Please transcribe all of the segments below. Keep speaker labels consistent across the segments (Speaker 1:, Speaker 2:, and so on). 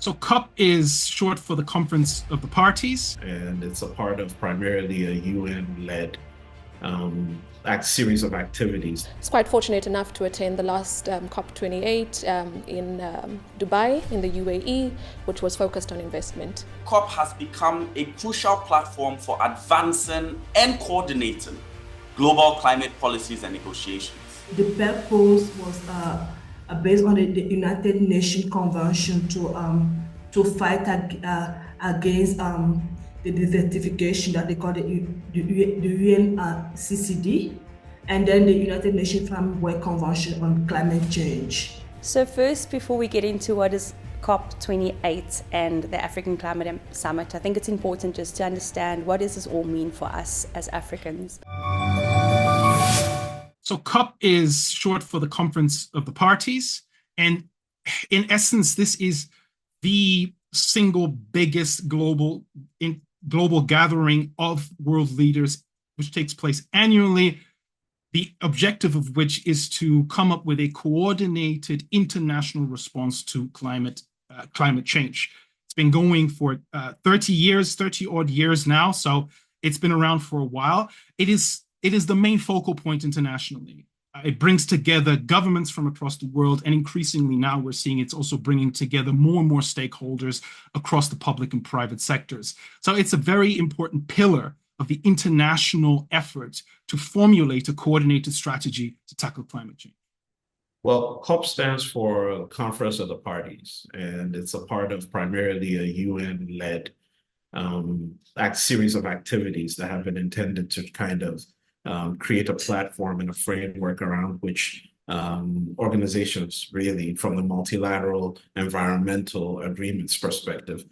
Speaker 1: So COP is short for the Conference of the Parties.
Speaker 2: And it's a part of primarily a UN-led series of activities.
Speaker 3: I was quite fortunate enough to attend the last COP28 in Dubai, in the UAE, which was focused on investment.
Speaker 4: COP has become a crucial platform for advancing and coordinating global climate policies and negotiations.
Speaker 5: The purpose was based on the United Nations Convention to fight against the desertification that they call the UNCCD, and then the United Nations Framework Convention on Climate Change.
Speaker 6: So first, before we get into what is COP28 and the African Climate Summit, I think it's important just to understand what does this all mean for us as Africans.
Speaker 1: So COP is short for the Conference of the Parties. And in essence, this is the single biggest global gathering of world leaders, which takes place annually, the objective of which is to come up with a coordinated international response to climate change. It's been going for 30 odd years now, so it's been around for a while. It is the main focal point internationally. It brings together governments from across the world, and increasingly now we're seeing it's also bringing together more and more stakeholders across the public and private sectors. So it's a very important pillar of the international effort to formulate a coordinated strategy to tackle climate change.
Speaker 2: Well, COP stands for Conference of the Parties, and it's a part of primarily a UN-led series of activities that have been intended to kind of create a platform and a framework around which organizations really from the multilateral environmental agreements perspective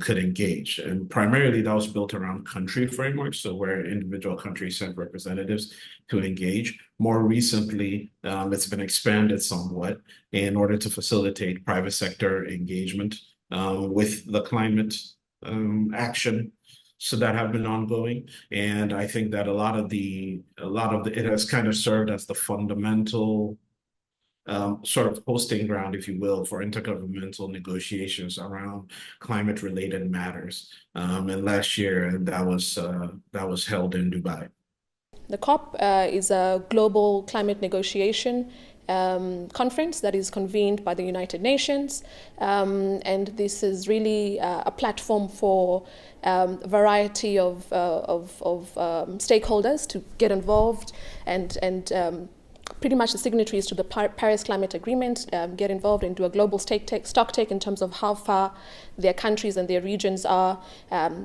Speaker 2: could engage. And primarily that was built around country frameworks, so where individual countries sent representatives to engage. More recently, it's been expanded somewhat in order to facilitate private sector engagement with the climate action. So that have been ongoing, and I think that a lot of it has kind of served as the fundamental sort of hosting ground, if you will, for intergovernmental negotiations around climate-related matters. And last year, that was held in Dubai.
Speaker 3: The COP is a global climate negotiation conference that is convened by the United Nations, and this is really a platform for a variety of stakeholders to get involved, and pretty much the signatories to the Paris Climate Agreement get involved and do a global stock take in terms of how far their countries and their regions are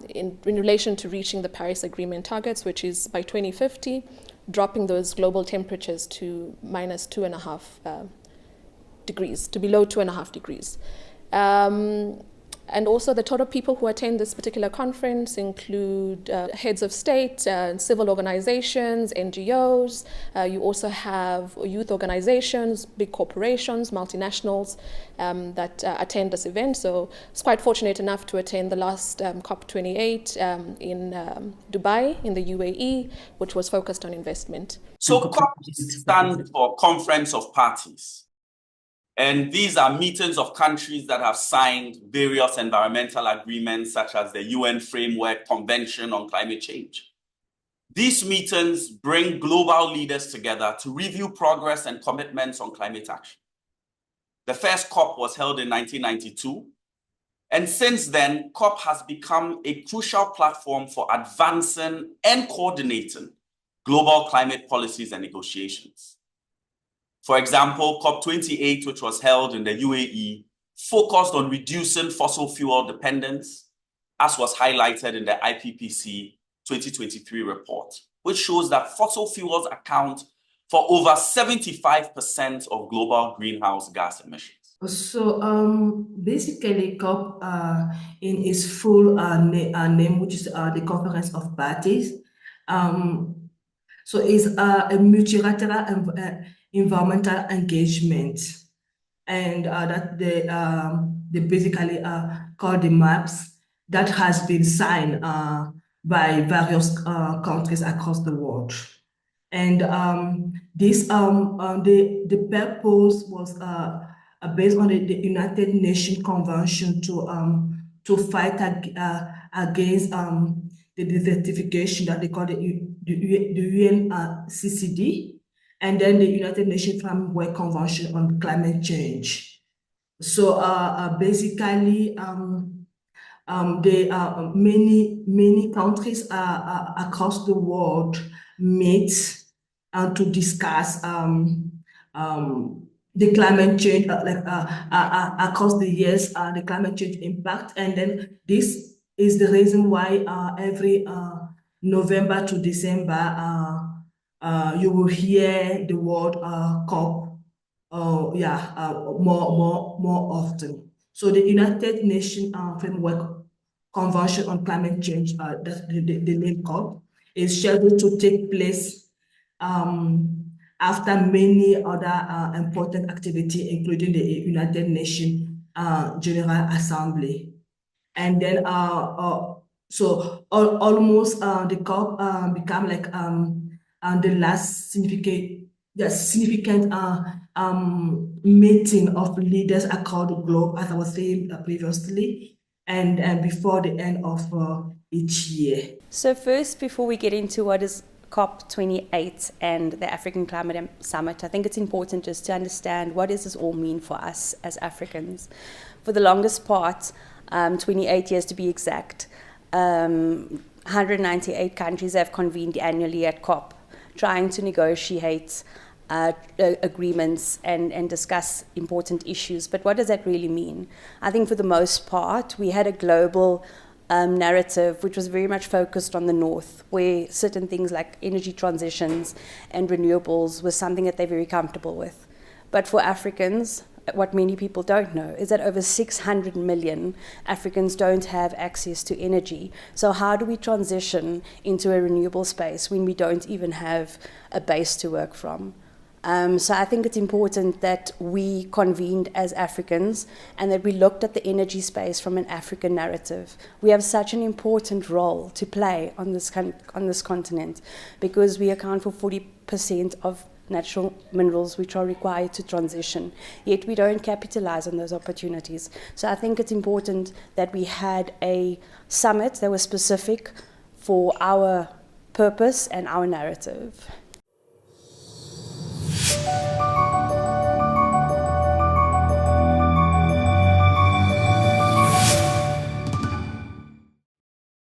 Speaker 3: in relation to reaching the Paris Agreement targets, which is by 2050. Dropping those global temperatures to minus 2.5 degrees, to below 2.5 degrees. And also the total people who attend this particular conference include heads of state, civil organizations, NGOs. You also have youth organizations, big corporations, multinationals that attend this event. So I was quite fortunate enough to attend the last COP28 in Dubai, in the UAE, which was focused on investment.
Speaker 4: So COP stands for Conference of Parties. And these are meetings of countries that have signed various environmental agreements, such as the UN Framework Convention on Climate Change. These meetings bring global leaders together to review progress and commitments on climate action. The first COP was held in 1992. And since then, COP has become a crucial platform for advancing and coordinating global climate policies and negotiations. For example, COP28, which was held in the UAE, focused on reducing fossil fuel dependence, as was highlighted in the IPCC 2023 report, which shows that fossil fuels account for over 75% of global greenhouse gas emissions.
Speaker 5: So basically COP in its full name, which is the Conference of Parties, so it's a multilateral environmental engagement, and that they basically call the maps that has been signed by various countries across the world. And this the purpose was based on the United Nations Convention to fight against the desertification that they call the UNCCD, and then the United Nations Framework Convention on Climate Change. So basically, there are many countries across the world meet to discuss the climate change, across the years, the climate change impact. And then this is the reason why every November to December, you will hear the word COP, more often. So the United Nations Framework Convention on Climate Change, that's the name COP, is scheduled to take place after many other important activities, including the United Nations General Assembly. And then, so almost the COP become like the last significant meeting of leaders across the globe, as I was saying previously, and before the end of each year.
Speaker 6: So first, before we get into what is COP28 and the African Climate Summit, I think it's important just to understand what does this all mean for us as Africans. For the longest part, 28 years to be exact, 198 countries have convened annually at COP, trying to negotiate agreements and discuss important issues. But what does that really mean? I think for the most part, we had a global narrative which was very much focused on the North, where certain things like energy transitions and renewables was something that they're very comfortable with. But for Africans, what many people don't know is that over 600 million Africans don't have access to energy. So how do we transition into a renewable space when we don't even have a base to work from? So I think it's important that we convened as Africans and that we looked at the energy space from an African narrative. We have such an important role to play on this continent because we account for 40% of natural minerals which are required to transition, yet we don't capitalize on those opportunities. So I think it's important that we had a summit that was specific for our purpose and our narrative.